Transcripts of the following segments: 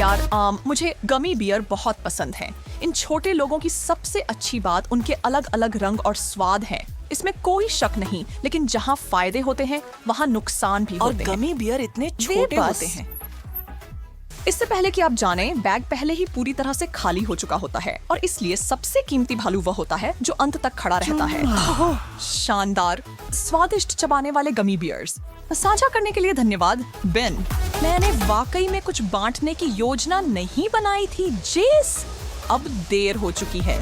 यार मुझे गमी बियर बहुत पसंद है। इन छोटे लोगों की सबसे अच्छी बात उनके अलग अलग रंग और स्वाद है, इसमें कोई शक नहीं। लेकिन जहाँ फायदे होते हैं वहाँ नुकसान भी होते हैं। और गमी बियर इतने छोटे होते हैं। इससे पहले कि आप जानें, बैग पहले ही पूरी तरह से खाली हो चुका होता है और इसलिए सबसे कीमती भालू वह होता है जो अंत तक खड़ा रहता है। शानदार, स्वादिष्ट चबाने वाले गमी बियर्स। साझा करने के लिए धन्यवाद बेन। मैंने वाकई में कुछ बांटने की योजना नहीं बनाई थी जेस। अब देर हो चुकी है।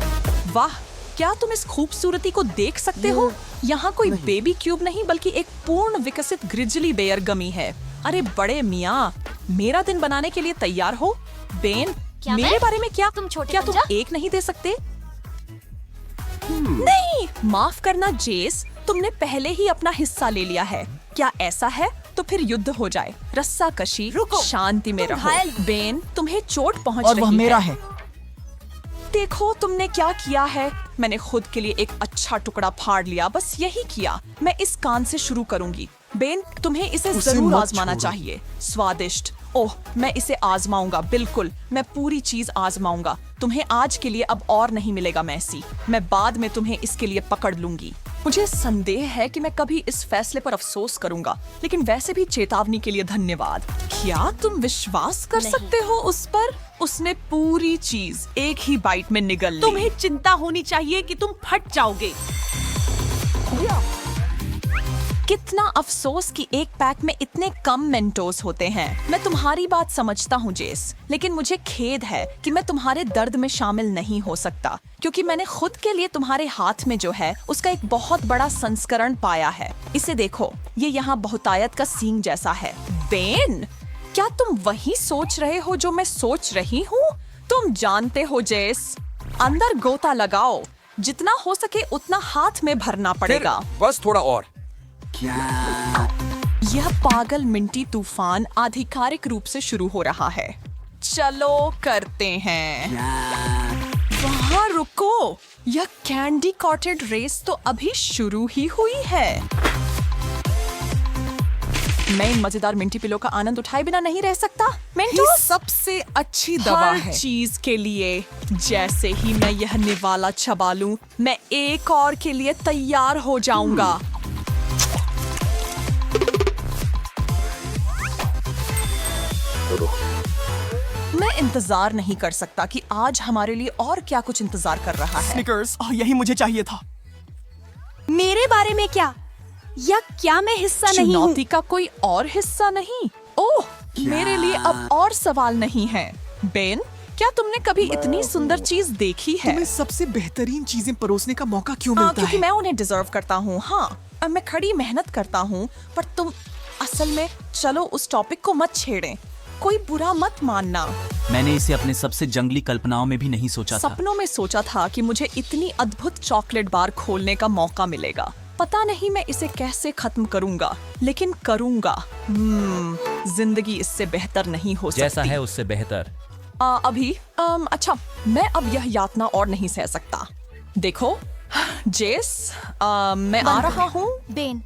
वाह, क्या तुम इस खूबसूरती को देख सकते हो? यहाँ कोई बेबी क्यूब नहीं बल्कि एक पूर्ण विकसित ग्रिजली बेयर गमी है। अरे बड़े मियाँ, मेरा दिन बनाने के लिए तैयार हो? बेन, मेरे बारे में क्या तुम एक नहीं दे सकते? नहीं, माफ करना जेस, तुमने पहले ही अपना हिस्सा ले लिया है। क्या ऐसा है? तो फिर युद्ध हो जाए। रस्सा कशी, शांति में रहो। बेन, तुम्हें चोट पहुंच रही है। और वह मेरा है। देखो तुमने क्या किया है। मैंने खुद के लिए एक अच्छा टुकड़ा फाड़ लिया, बस यही किया। मैं इस कान से शुरू करूंगी। बेन, तुम्हें इसे जरूर आजमाना चाहिए। स्वादिष्ट। ओह, मैं इसे आजमाऊंगा। बिल्कुल, मैं पूरी चीज आजमाऊंगा। तुम्हें आज के लिए अब और नहीं मिलेगा मैसी। मैं बाद में तुम्हें इसके लिए पकड़ लूंगी। मुझे संदेह है कि मैं कभी इस फैसले पर अफसोस करूंगा, लेकिन वैसे भी चेतावनी के लिए धन्यवाद। क्या तुम विश्वास कर सकते हो उस पर? उसने पूरी चीज एक ही बाइट में निगल ली। तुम्हें चिंता होनी चाहिए कि तुम फट जाओगे। कितना अफसोस कि एक पैक में इतने कम मेंटोस होते हैं। मैं तुम्हारी बात समझता हूँ जेस, लेकिन मुझे खेद है कि मैं तुम्हारे दर्द में शामिल नहीं हो सकता, क्योंकि मैंने खुद के लिए तुम्हारे हाथ में जो है उसका एक बहुत बड़ा संस्करण पाया है। इसे देखो, ये यहाँ बहुतायत का सींग जैसा है। बेन, क्या तुम वही सोच रहे हो जो मैं सोच रही हूँ? तुम जानते हो जेस, अंदर गोता लगाओ। जितना हो सके उतना हाथ में भरना पड़ेगा। बस थोड़ा और। यह पागल मिंटी तूफान आधिकारिक रूप से शुरू हो रहा है। चलो करते हैं। वहाँ रुको, यह कैंडी कॉटेड रेस तो अभी शुरू ही हुई है। मैं इन मजेदार मिंटी पिलो का आनंद उठाए बिना नहीं रह सकता। मिंटू, सबसे अच्छी दवा हर है। चीज के लिए। जैसे ही मैं यह निवाला चबा लूं, मैं एक और के लिए तैयार हो जाऊंगा। मैं इंतजार नहीं कर सकता कि आज हमारे लिए और क्या कुछ इंतजार कर रहा है। स्निकर्स, यही मुझे चाहिए था। मेरे बारे में क्या? या क्या मैं हिस्सा नहीं हूँ? चुनौती का कोई और हिस्सा नहीं? ओह, मेरे लिए अब और सवाल नहीं है। बेन, क्या तुमने कभी इतनी सुंदर चीज देखी है? तुम्हें सबसे बेहतरीन चीजें परोसने का मौका क्यों मिलता क्योंकि है? मैं उन्हें डिजर्व करता हूँ। हाँ, मैं खड़ी मेहनत करता हूँ, पर तुम असल में, चलो उस टॉपिक को मत छेड़ें। कोई बुरा मत मानना। मैंने इसे अपने सबसे जंगली कल्पनाओं में भी नहीं सोचा था। सपनों में सोचा था कि मुझे इतनी अद्भुत चॉकलेट बार खोलने का मौका मिलेगा। पता नहीं मैं इसे कैसे खत्म करूंगा, लेकिन करूंगा। जिंदगी इससे बेहतर नहीं हो सकती। जैसा है उससे बेहतर। अच्छा, मैं अब यह यातना और नहीं सह सकता। देखो जेस, मैं आ रहा हूँ। बेन,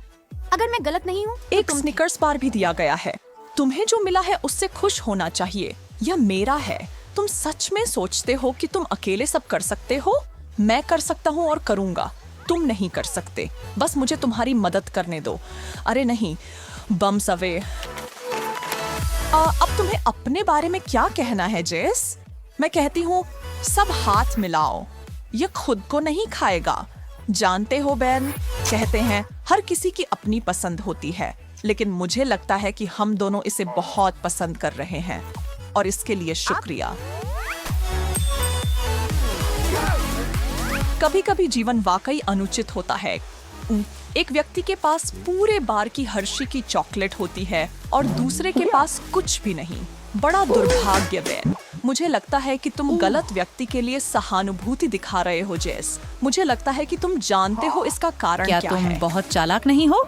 अगर मैं गलत नहीं हूँ, एक स्निकर्स बार भी दिया गया है। तुम्हें जो मिला है उससे खुश होना चाहिए। यह मेरा है। तुम सच में सोचते हो कि तुम अकेले सब कर सकते हो? मैं कर सकता हूँ और करूँगा। तुम नहीं कर सकते। बस मुझे तुम्हारी मदद करने दो। अरे नहीं, बम्स अवे। अब तुम्हें अपने बारे में क्या कहना है जेस? मैं कहती हूँ, सब हाथ मिलाओ। ये खुद को नहीं खाएगा। जानते हो बेन, कहते हैं हर किसी की अपनी पसंद होती है, लेकिन मुझे लगता है कि हम दोनों इसे बहुत पसंद कर रहे हैं और इसके लिए शुक्रिया। कभी-कभी जीवन वाकई अनुचित होता है। एक व्यक्ति के पास पूरे बार की हर्षी की चॉकलेट होती है और दूसरे के पास कुछ भी नहीं। बड़ा दुर्भाग्य बेन। मुझे लगता है कि तुम गलत व्यक्ति के लिए सहानुभूति दिखा रहे हो जेस। मुझे लगता है कि तुम जानते हो इसका कारण क्या तुम है। बहुत चालाक नहीं हो?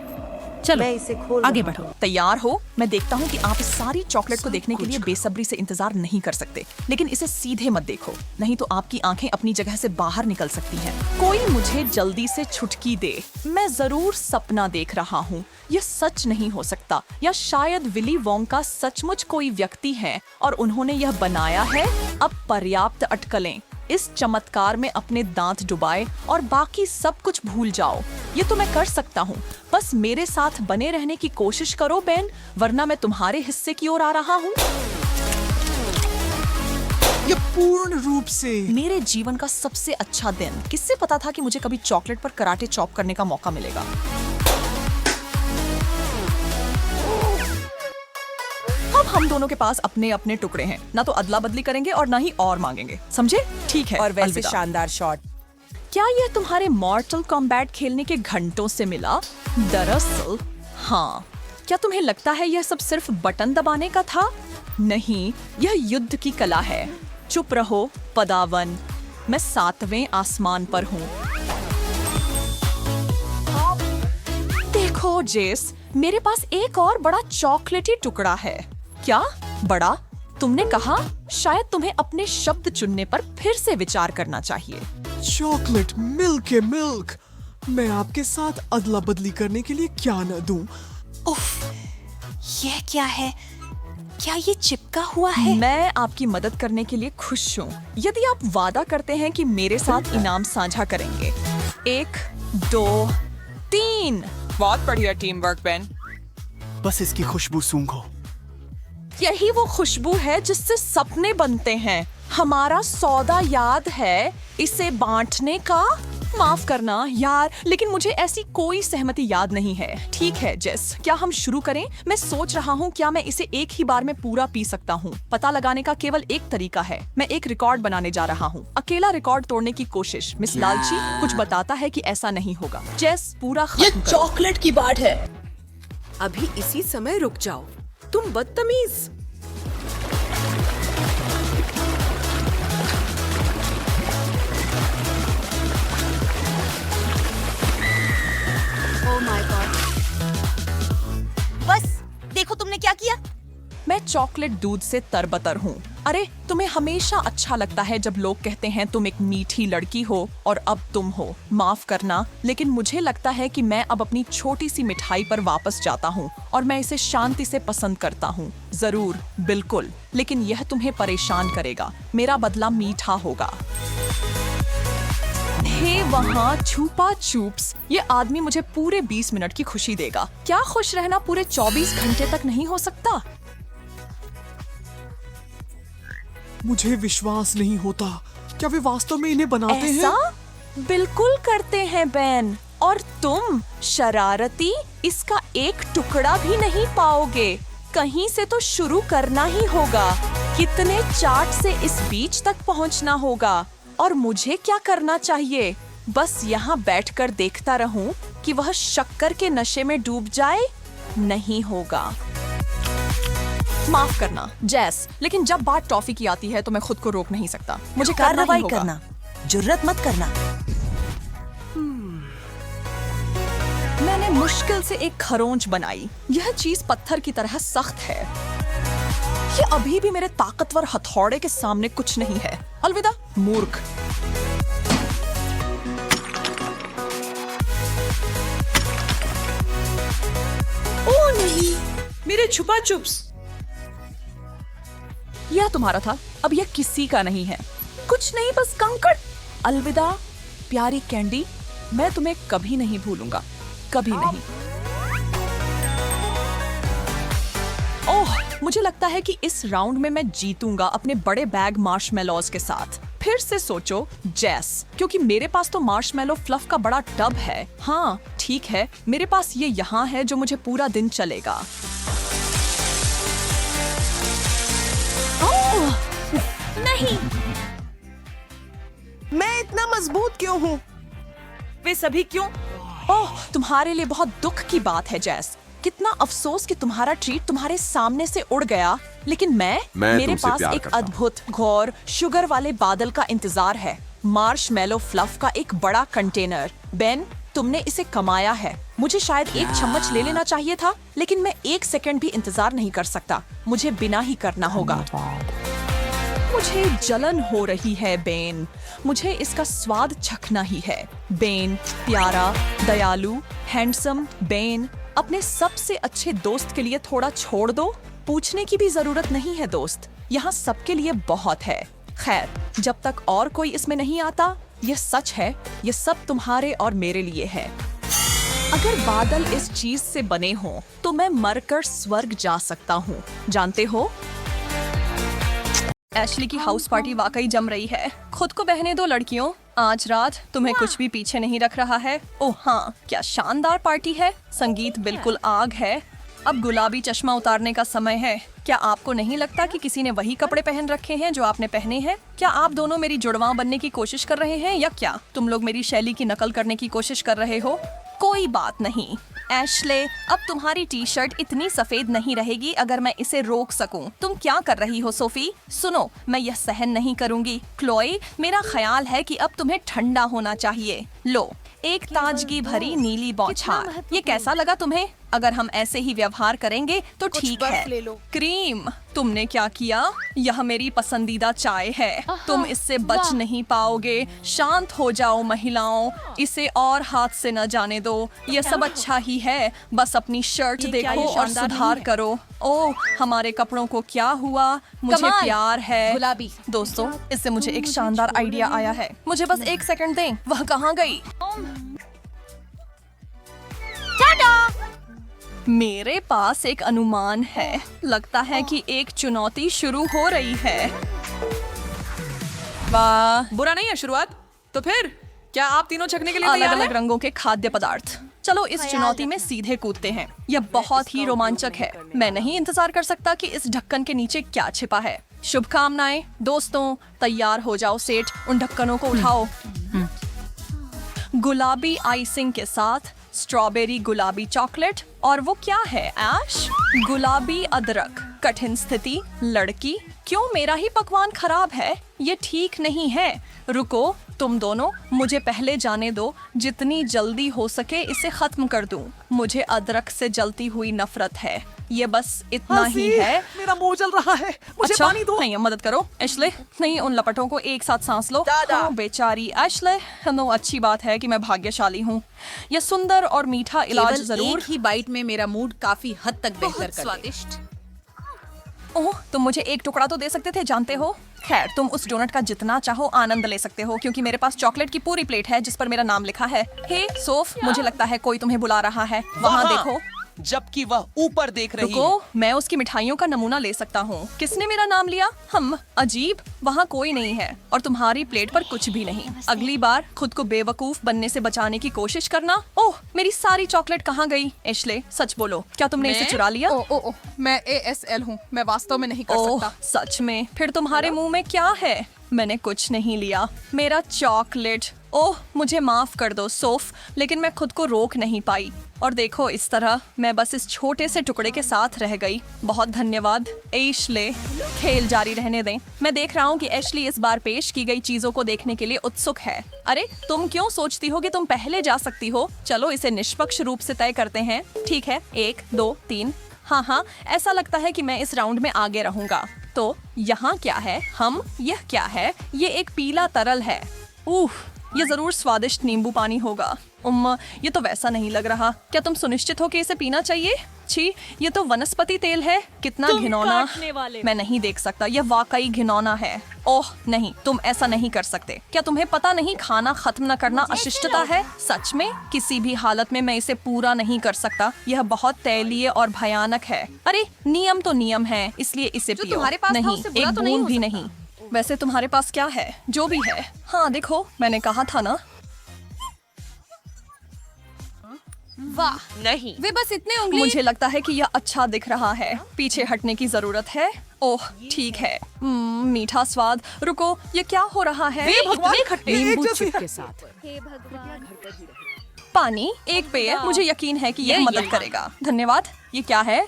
चलो आगे बढ़ो। तैयार हो? मैं देखता हूँ कि आप इस सारी चॉकलेट को देखने के लिए बेसब्री से इंतजार नहीं कर सकते, लेकिन इसे सीधे मत देखो, नहीं तो आपकी आंखें अपनी जगह से बाहर निकल सकती हैं। कोई मुझे जल्दी से छुटकी दे। मैं जरूर सपना देख रहा हूँ। यह सच नहीं हो सकता, या शायद विली वोंका सचमुच कोई व्यक्ति है और उन्होंने यह बनाया है। अब पर्याप्त अटकलें। इस चमत्कार में अपने दांत डुबाए और बाकी सब कुछ भूल जाओ। ये तो मैं कर सकता हूँ। बस मेरे साथ बने रहने की कोशिश करो बेन, वरना मैं तुम्हारे हिस्से की ओर आ रहा हूँ। ये पूर्ण रूप से मेरे जीवन का सबसे अच्छा दिन। किससे पता था कि मुझे कभी चॉकलेट पर कराटे चॉप करने का मौका मिलेगा। अब हम दोनों के पास अपने अपने टुकड़े हैं, ना तो अदला बदली करेंगे और ना ही और मांगेंगे, समझे? ठीक है। और वैसे अलविदा। शानदार शॉट। क्या यह तुम्हारे मॉर्टल कॉम्बैट खेलने के घंटों से मिला? दरअसल हाँ। क्या तुम्हें लगता है यह सब सिर्फ बटन दबाने का था? नहीं, यह युद्ध की कला है। चुप रहो पदावन, मैं 7वें आसमान पर हूँ। देखो जेस, मेरे पास एक और बड़ा चॉकलेटी टुकड़ा है। क्या बड़ा? तुमने कहा? शायद तुम्हें अपने शब्द चुनने पर फिर से विचार करना चाहिए। चॉकलेट मिल्क है मिल्क। मैं आपके साथ अदला बदली करने के लिए क्या न दूं। उफ, यह क्या है? क्या ये चिपका हुआ है? मैं आपकी मदद करने के लिए खुश हूँ, यदि आप वादा करते हैं कि मेरे साथ इनाम साझा करेंगे। 1, 2, 3। बहुत बढ़िया टीम वर्क बेन। बस इसकी खुशबू सूंघो। यही वो खुशबू है जिससे सपने बनते हैं। हमारा सौदा याद है इसे बांटने का? माफ करना यार, लेकिन मुझे ऐसी कोई सहमति याद नहीं है। ठीक है जेस, क्या हम शुरू करें? मैं सोच रहा हूँ क्या मैं इसे एक ही बार में पूरा पी सकता हूँ। पता लगाने का केवल एक तरीका है। मैं एक रिकॉर्ड बनाने जा रहा हूँ। अकेला रिकॉर्ड तोड़ने की कोशिश। मिस लालची कुछ बताता है कि ऐसा नहीं होगा। जेस पूरा खत्म करो। चॉकलेट की बाट है। अभी इसी समय रुक जाओ, तुम बदतमीज। Oh my God. बस देखो तुमने क्या किया। मैं चॉकलेट दूध से तरबतर हूँ। अरे तुम्हें हमेशा अच्छा लगता है जब लोग कहते हैं तुम एक मीठी लड़की हो, और अब तुम हो। माफ करना, लेकिन मुझे लगता है कि मैं अब अपनी छोटी सी मिठाई पर वापस जाता हूँ और मैं इसे शांति से पसंद करता हूँ। जरूर, बिल्कुल, लेकिन यह तुम्हें परेशान करेगा। मेरा बदला मीठा होगा। हे वहाँ छुपा चूप्स, ये आदमी मुझे पूरे 20 मिनट की खुशी देगा। क्या खुश रहना पूरे 24 घंटे तक नहीं हो सकता? मुझे विश्वास नहीं होता। क्या वे वास्तव में इन्हें बनाते ऐसा हैं? बिल्कुल करते हैं बेन, और तुम शरारती इसका एक टुकड़ा भी नहीं पाओगे। कहीं से तो शुरू करना ही होगा। कितने चार्ट से इस बीच तक पहुंचना होगा, और मुझे क्या करना चाहिए? बस यहाँ बैठकर देखता रहूं कि वह शक्कर के नशे में डूब जाए? नहीं होगा। माफ करना जैस, लेकिन जब बात टॉफी की आती है तो मैं खुद को रोक नहीं सकता। मुझे करना ही कार्रवाई होगा। करना, जुर्रत मत करना। मैंने मुश्किल से एक खरोंच बनाई। यह चीज पत्थर की तरह सख्त है। ये अभी भी मेरे ताकतवर हथौड़े के सामने कुछ नहीं है। अलविदा मूर्ख। ओह नहीं, मेरे छुपा चुप्स। यह तुम्हारा था, अब यह किसी का नहीं है। कुछ नहीं, बस कंकड़। अलविदा प्यारी कैंडी, मैं तुम्हें कभी नहीं भूलूंगा, कभी नहीं। ओह, मुझे लगता है कि इस राउंड में मैं जीतूंगा अपने बड़े बैग मार्शमेलोज के साथ। फिर से सोचो जैस, क्योंकि मेरे पास तो मार्शमेलो फ्लफ का बड़ा टब है। हाँ ठीक है, मेरे पास ये यहाँ है जो मुझे पूरा दिन चलेगा। नहीं, मैं इतना मजबूत क्यों हूँ? वे सभी क्यों? ओह, तुम्हारे लिए बहुत दुख की बात है जैस। कितना अफसोस कि तुम्हारा ट्रीट तुम्हारे सामने से उड़ गया। लेकिन मैं मेरे तुमसे पास प्यार एक करता हूं। अद्भुत घोर शुगर वाले बादल का इंतजार है। मार्शमेलो फ्लफ का एक बड़ा कंटेनर। बेन, तुमने इसे कमाया है। मुझे शायद एक चम्मच ले लेना चाहिए था, लेकिन मैं 1 सेकंड भी इंतजार नहीं कर सकता। मुझे बिना ही करना होगा। मुझे जलन हो रही है बेन। मुझे इसका स्वाद चखना ही है। बेन, प्यारा, दयालु, हैंडसम बेन, अपने सबसे अच्छे दोस्त के लिए थोड़ा छोड़ दो। पूछने की भी जरूरत नहीं है दोस्त, यहाँ सबके लिए बहुत है। खैर, जब तक और कोई इसमें नहीं आता, यह सच है, ये सब तुम्हारे और मेरे लिए है। अगर बादल इस चीज से बने हों, तो मैं मरकर स्वर्ग जा सकता हूँ। जानते हो, एशली की हाउस पार्टी वाकई जम रही है। खुद को बहने दो लड़कियों, आज रात तुम्हें कुछ भी पीछे नहीं रख रहा है। ओह हाँ, क्या शानदार पार्टी है। संगीत बिल्कुल आग है। अब गुलाबी चश्मा उतारने का समय है। क्या आपको नहीं लगता कि किसी ने वही कपड़े पहन रखे हैं जो आपने पहने हैं? क्या आप दोनों मेरी जुड़वां बनने की कोशिश कर रहे हैं, या क्या तुम लोग मेरी शैली की नकल करने की कोशिश कर रहे हो? कोई बात नहीं एशले, अब तुम्हारी टी शर्ट इतनी सफेद नहीं रहेगी अगर मैं इसे रोक सकूं। तुम क्या कर रही हो सोफी? सुनो, मैं यह सहन नहीं करूंगी। क्लोई, मेरा ख्याल है कि अब तुम्हें ठंडा होना चाहिए। लो, एक ताजगी भरी नीली बौछार। ये कैसा लगा तुम्हें? अगर हम ऐसे ही व्यवहार करेंगे तो ठीक है। क्रीम, तुमने क्या किया? यह मेरी पसंदीदा चाय है। तुम इससे बच नहीं पाओगे। शांत हो जाओ महिलाओं, इसे और हाथ से न जाने दो। यह सब अच्छा ही है, बस अपनी शर्ट देखो और सुधार करो। ओह, हमारे कपड़ों को क्या हुआ? मुझे प्यार है। गुलाबी। दोस्तों, इससे मुझे एक शानदार आइडिया आया है। मुझे बस 1 सेकंड दें। वह कहाँ गई? मेरे पास एक अनुमान है। लगता है कि एक चुनौती शुरू हो रही है। वाह, बुरा नहीं है शुरुआत। तो फिर क्या आप तीनों छकने के लिए अलग तैयार अलग हैं? रंगों के खाद्य पदार्थ। चलो इस चुनौती में सीधे कूदते हैं। यह बहुत ही रोमांचक है। मैं नहीं इंतजार कर सकता कि इस ढक्कन के नीचे क्या छिपा है। शुभकामनाएं दोस्तों, तैयार हो जाओ सेठ, उन ढक्कनों को उठाओ। गुलाबी आइसिंग के साथ स्ट्रॉबेरी गुलाबी चॉकलेट, और वो क्या है ऐश? गुलाबी अदरक। कठिन स्थिति, लड़की, क्यों मेरा ही पकवान खराब है? ये ठीक नहीं है। रुको, तुम दोनों, मुझे पहले जाने दो। जितनी जल्दी हो सके इसे खत्म कर दूं। मुझे अदरक से जलती हुई नफरत है। ये बस इतना ही है। मेरा मुंह जल रहा है, मुझे अच्छा, पानी दो। नहीं, मदद करो एशले। नहीं, उन लपटों को एक साथ सांस लो। ओह, बेचारी एशले। नो, अच्छी बात है कि मैं भाग्यशाली हूँ। यह सुंदर और मीठा इलाज केवल जरूर। एक ही बाइट में मेरा मूड काफी हद तक बेहतर कर स्वादिष्ट। ओह, तुम मुझे एक टुकड़ा तो दे सकते थे, जानते हो। खैर, तुम उस डोनट का जितना चाहो आनंद ले सकते हो, क्योंकि मेरे पास चॉकलेट की पूरी प्लेट है जिस पर मेरा नाम लिखा है। हे सोफ, मुझे लगता है कोई तुम्हें बुला रहा है। वहाँ देखो। जबकि वह ऊपर देख रही है। रुको, मैं उसकी मिठाइयों का नमूना ले सकता हूँ। किसने मेरा नाम लिया? हम। अजीब, वहाँ कोई नहीं है और तुम्हारी प्लेट पर कुछ भी नहीं। अगली बार खुद को बेवकूफ बनने से बचाने की कोशिश करना। ओह, मेरी सारी चॉकलेट कहाँ गई? एशले, सच बोलो, क्या तुमने इसे चुरा लिया? ओह, मैं ASL हूँ। मैं वास्तव में नहीं कर ओह, सकता। सच में? फिर तुम्हारे मुंह में क्या है? मैंने कुछ नहीं लिया। मेरा चॉकलेट। ओह, मुझे माफ कर दो सोफ, लेकिन मैं खुद को रोक नहीं पाई। और देखो, इस तरह मैं बस इस छोटे से टुकड़े के साथ रह गई। बहुत धन्यवाद एशले। खेल जारी रहने दें। मैं देख रहा हूँ कि एशली इस बार पेश की गई चीजों को देखने के लिए उत्सुक है। अरे, तुम क्यों सोचती हो कि तुम पहले जा सकती हो? चलो इसे निष्पक्ष रूप से तय करते हैं। ठीक है, 1 2 3। हाँ, ऐसा लगता है कि मैं इस राउंड में आगे रहूंगा। तो यहाँ क्या है? यह क्या है? ये एक पीला तरल है। ये जरूर स्वादिष्ट नींबू पानी होगा। ये तो वैसा नहीं लग रहा। क्या तुम सुनिश्चित हो कि इसे पीना चाहिए? छी, ये तो वनस्पति तेल है। कितना घिनौना। मैं नहीं देख सकता, यह वाकई घिनौना है। ओह नहीं, तुम ऐसा नहीं कर सकते। क्या तुम्हें पता नहीं खाना खत्म न करना अशिष्टता है? सच में किसी भी हालत में मैं इसे पूरा नहीं कर सकता। यह बहुत तैलीय और भयानक है। अरे, नियम तो नियम है, इसलिए इसे पियो। तुम्हारे पास था, नहीं, उससे बुरा एक तो नहीं बूंद हो भी सकता। नहीं। वैसे तुम्हारे पास क्या है? जो भी है। हाँ देखो, मैंने कहा था ना। वाह, नहीं। वे बस इतने उंगली। मुझे लगता है कि यह अच्छा दिख रहा है। पीछे हटने की जरूरत है। ओह ठीक है। मीठा स्वाद। रुको, ये क्या हो रहा है? भगवान, खट्टे ये एक नींबू जैसी चिप है। के साथ। पानी, एक पेय। मुझे यकीन है कि यह मदद करेगा। धन्यवाद। ये क्या है?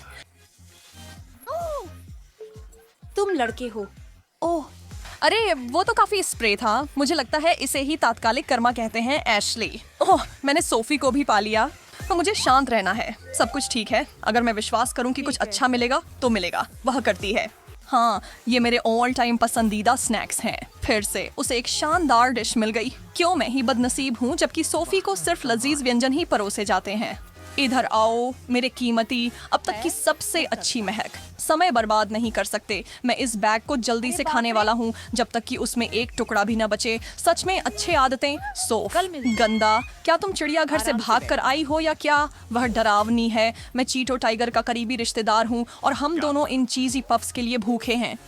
तुम लड़के हो। ओह, अरे वो तो काफी स्प्रे था। मुझे लगता है इसे ही तात्कालिक कर्मा कहते हैं एशली। ओह, मैंने सोफी को भी पा लिया। तो मुझे शांत रहना है। सब कुछ ठीक है। अगर मैं विश्वास करूं कि कुछ अच्छा मिलेगा तो मिलेगा। वह करती है। हाँ, ये मेरे ऑल टाइम पसंदीदा स्नैक्स हैं। फिर से उसे एक शानदार डिश मिल गई। क्यों मैं ही बदनसीब हूँ जबकि सोफी को सिर्फ लजीज व्यंजन ही परोसे जाते हैं। इधर आओ मेरे कीमती, अब तक की सबसे अच्छी महक। समय बर्बाद नहीं कर सकते। मैं इस बैग को जल्दी से खाने वाला हूँ जब तक कि उसमें एक टुकड़ा भी न बचे। सच में अच्छे आदतें। सोफ गंदा। क्या तुम चिड़ियाघर से भाग कर आई हो या क्या? वह डरावनी है। मैं चीटो टाइगर का करीबी रिश्तेदार हूँ और हम दोनों इन चीजी पफ्स के लिए भूखे हैं।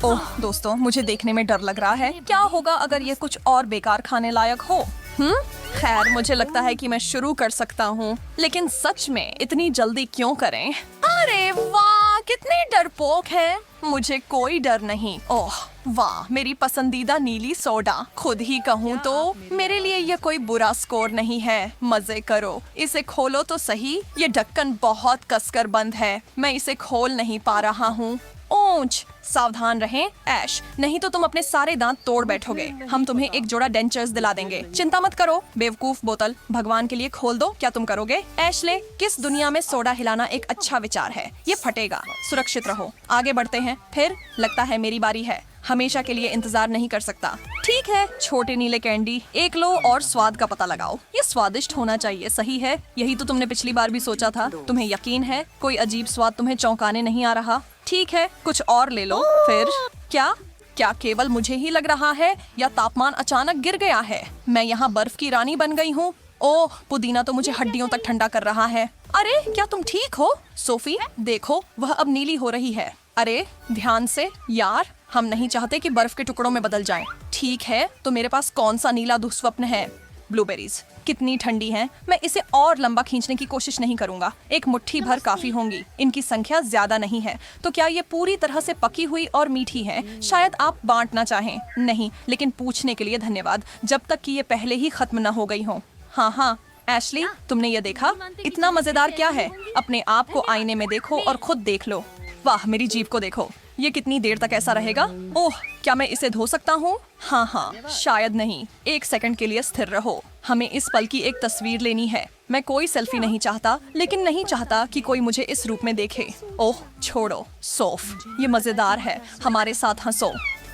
ओह दोस्तों, मुझे देखने में डर लग रहा है। क्या होगा अगर ये कुछ और बेकार खाने लायक हो? खैर, मुझे लगता है कि मैं शुरू कर सकता हूँ, लेकिन सच में इतनी जल्दी क्यों करें? अरे वाह, कितने डरपोक हैं। मुझे कोई डर नहीं। ओह वाह, मेरी पसंदीदा नीली सोडा। खुद ही कहूँ तो मेरे लिए यह कोई बुरा स्कोर नहीं है। मजे करो। इसे खोलो तो सही। ये ढक्कन बहुत कसकर बंद है। मैं इसे खोल नहीं पा रहा हूँ। ओंच, सावधान रहें ऐश, नहीं तो तुम अपने सारे दांत तोड़ बैठोगे। हम तुम्हें एक जोड़ा डेंचर्स दिला देंगे। चिंता मत करो बेवकूफ बोतल। भगवान के लिए खोल दो। क्या तुम करोगे? ऐशले, किस दुनिया में सोडा हिलाना एक अच्छा विचार है? ये फटेगा। सुरक्षित रहो। आगे बढ़ते हैं। फिर लगता है मेरी बारी है। हमेशा के लिए इंतजार नहीं कर सकता। ठीक है, छोटे नीले कैंडी एक लो और स्वाद का पता लगाओ। ये स्वादिष्ट होना चाहिए, सही है। यही तो तुमने पिछली बार भी सोचा था। तुम्हें यकीन है कोई अजीब स्वाद तुम्हें चौंकाने नहीं आ रहा? ठीक है, कुछ और ले लो। फिर क्या केवल मुझे ही लग रहा है या तापमान अचानक गिर गया है? मैं यहाँ बर्फ की रानी बन गई हूँ। ओह, पुदीना तो मुझे हड्डियों तक ठंडा कर रहा है। अरे क्या तुम ठीक हो? सोफी देखो, वह अब नीली हो रही है। अरे ध्यान से यार, हम नहीं चाहते कि बर्फ के टुकड़ों में बदल जाएं। ठीक है, तो मेरे पास कौन सा नीला दुस्वप्न है? ब्लूबेरीज कितनी ठंडी हैं। मैं इसे और लंबा खींचने की कोशिश नहीं करूंगा। एक मुट्ठी भर काफी होंगी। इनकी संख्या ज्यादा नहीं है। तो क्या ये पूरी तरह से पकी हुई और मीठी है? शायद आप बांटना चाहें। नहीं, लेकिन पूछने के लिए धन्यवाद, जब तक कि ये पहले ही खत्म न हो गई हो। हाँ, एशली, तुमने ये देखा? इतना मजेदार क्या है? अपने आप को आईने में देखो और खुद देख लो। वाह, मेरी जीभ को देखो। ये कितनी देर तक ऐसा रहेगा? ओह, क्या मैं इसे धो सकता हूँ? हाँ, शायद नहीं। एक सेकंड के लिए स्थिर रहो। हमें इस पल की एक तस्वीर लेनी है। मैं कोई सेल्फी नहीं चाहता, लेकिन नहीं चाहता कि कोई मुझे इस रूप में देखे। ओह छोड़ो सोफ, ये मजेदार है। हमारे साथ हंसो।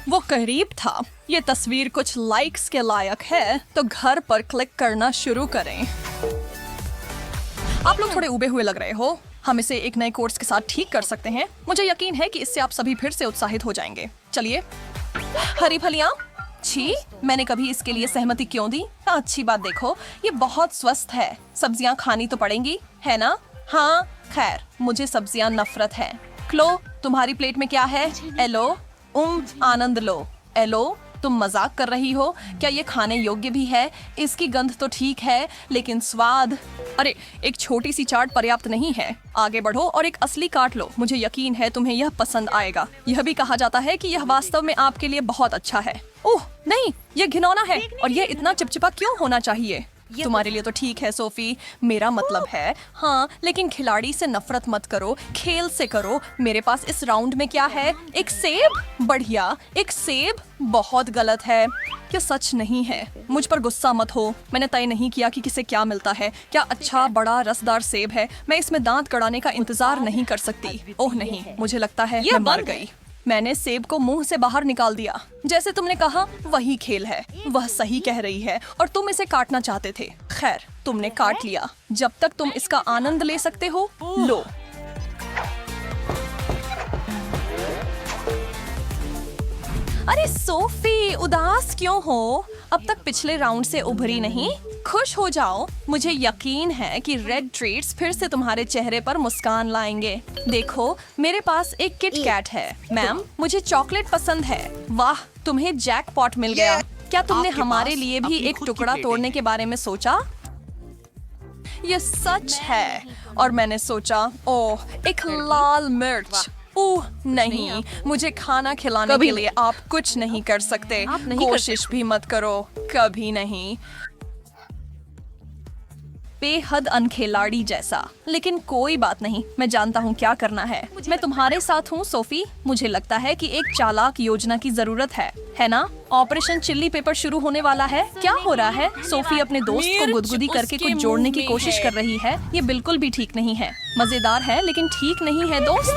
वो करीब था। ये तस्वीर कुछ लाइक्स के लायक है, तो घर पर क्लिक करना शुरू करें। आप लोग थोड़े उबे हुए लग रहे हो। हम इसे एक नए कोर्स के साथ ठीक कर सकते हैं। मुझे यकीन है कि इससे आप सभी फिर से उत्साहित हो जाएंगे। चलिए। हरी फलियां। छी, मैंने कभी इसके लिए सहमति क्यों दी? अच्छी बात देखो, ये बहुत स्वस्थ है। सब्जियां खानी तो पड़ेंगी, है ना? हाँ, खैर मुझे सब्जियां नफरत है। क्लो, तुम्हारी प्लेट में क्या है? एलो, आनंद लो। एलो, तुम मजाक कर रही हो? क्या ये खाने योग्य भी है? इसकी गंध तो ठीक है, लेकिन स्वाद। अरे, एक छोटी सी चाट पर्याप्त नहीं है। आगे बढ़ो और एक असली काट लो। मुझे यकीन है तुम्हें यह पसंद आएगा। यह भी कहा जाता है कि यह वास्तव में आपके लिए बहुत अच्छा है। ओह नहीं, यह घिनौना है। और यह इतना चिपचिपा क्यों होना चाहिए? तुम्हारे लिए तो ठीक है सोफी, मेरा मतलब है। हाँ, लेकिन खिलाड़ी से नफरत मत करो, खेल से करो। मेरे पास इस राउंड में क्या है? एक सेब? बढ़िया, एक सेब? बहुत गलत है। क्या सच नहीं है? मुझ पर गुस्सा मत हो। मैंने तय नहीं किया कि किसे क्या मिलता है। क्या अच्छा बड़ा रसदार सेब है? मैं इसमें दांत गड़ाने का इंतजार नहीं कर सकती। ओह नहीं, मुझे लगता है मैं मर गई। मैंने सेब को मुंह से बाहर निकाल दिया। जैसे तुमने कहा, वही खेल है। वह सही कह रही है और तुम इसे काटना चाहते थे। खैर, तुमने काट लिया। जब तक तुम इसका आनंद ले सकते हो, लो। अरे सोफी, उदास क्यों हो? अब तक पिछले राउंड से उभरी नहीं। खुश हो जाओ। मुझे यकीन है कि रेड ट्रीट्स फिर से तुम्हारे चेहरे पर मुस्कान लाएंगे। देखो, मेरे पास एक किट कैट है। मैम, मुझे चॉकलेट पसंद है। वाह, तुम्हें जैकपॉट मिल गया। क्या तुमने हमारे लिए भी एक टुकड़ा तोड़ने के बारे में सोचा? यह सच है। और मैंने सोचा, ओह, एक लाल मिर्च। ओह नहीं, मुझे खाना खिलाने के लिए आप कुछ नहीं कर सकते। कोशिश भी मत करो, कभी नहीं। बेहद अनखेलाड़ी जैसा, लेकिन कोई बात नहीं, मैं जानता हूँ क्या करना है। मैं तुम्हारे साथ हूँ सोफी। मुझे लगता है कि एक चालाक योजना की जरूरत है ना? ऑपरेशन चिल्ली पेपर शुरू होने वाला है। क्या हो रहा है? सोफी अपने दोस्त को गुदगुदी करके कुछ जोड़ने की कोशिश कर रही है। ये बिल्कुल भी ठीक नहीं है। मजेदार है लेकिन ठीक नहीं है दोस्त।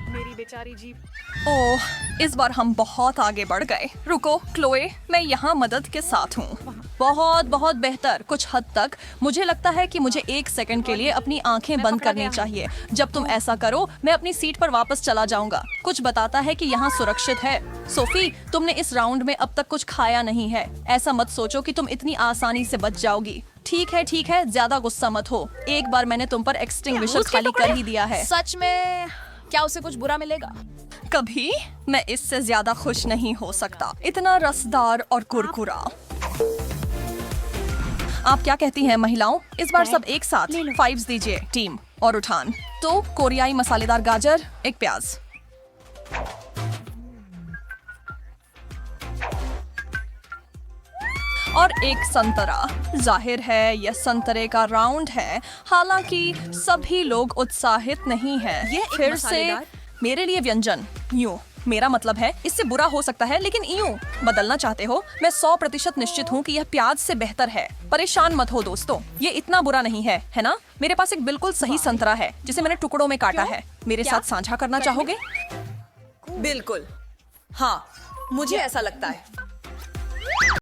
मेरी बेचारी जीप। ओह, इस बार हम बहुत आगे बढ़ गए। रुको क्लोए, मैं यहाँ मदद के साथ हूँ। बहुत बहुत बेहतर। कुछ हद तक मुझे लगता है कि मुझे 1 सेकंड के लिए अपनी आंखें बंद करनी चाहिए। जब तुम ऐसा करो मैं अपनी सीट पर वापस चला जाऊंगा। कुछ बताता है कि यहाँ सुरक्षित है। सोफी, तुमने इस राउंड में अब तक कुछ खाया नहीं है। ऐसा मत सोचो कि तुम इतनी आसानी से बच जाओगी। ठीक है, ज्यादा गुस्सा मत हो। एक बार मैंने तुम पर एक्सटिंग्विशर खाली कर ही दिया है। सच में क्या उसे कुछ बुरा मिलेगा? कभी मैं इससे ज्यादा खुश नहीं हो सकता। इतना रसदार और कुरकुरा। आप क्या कहती हैं महिलाओं? इस बार सब एक साथ 5 दीजिए टीम। और उठान तो कोरियाई मसालेदार गाजर, एक प्याज, और एक संतरा। जाहिर है यह संतरे का राउंड है, हालांकि सभी लोग उत्साहित नहीं हैं। ये एक फिर से मसालेदार? मेरे लिए व्यंजन यूं। मेरा मतलब है इससे बुरा हो सकता है, लेकिन यूं बदलना चाहते हो। मैं 100% निश्चित हूँ कि यह प्याज से बेहतर है। परेशान मत हो दोस्तों, ये इतना बुरा नहीं है ना? मेरे पास एक बिल्कुल सही संतरा है जिसे मैंने टुकड़ों में काटा है। मेरे साथ साझा करना चाहोगे? बिल्कुल हाँ, मुझे ऐसा लगता है।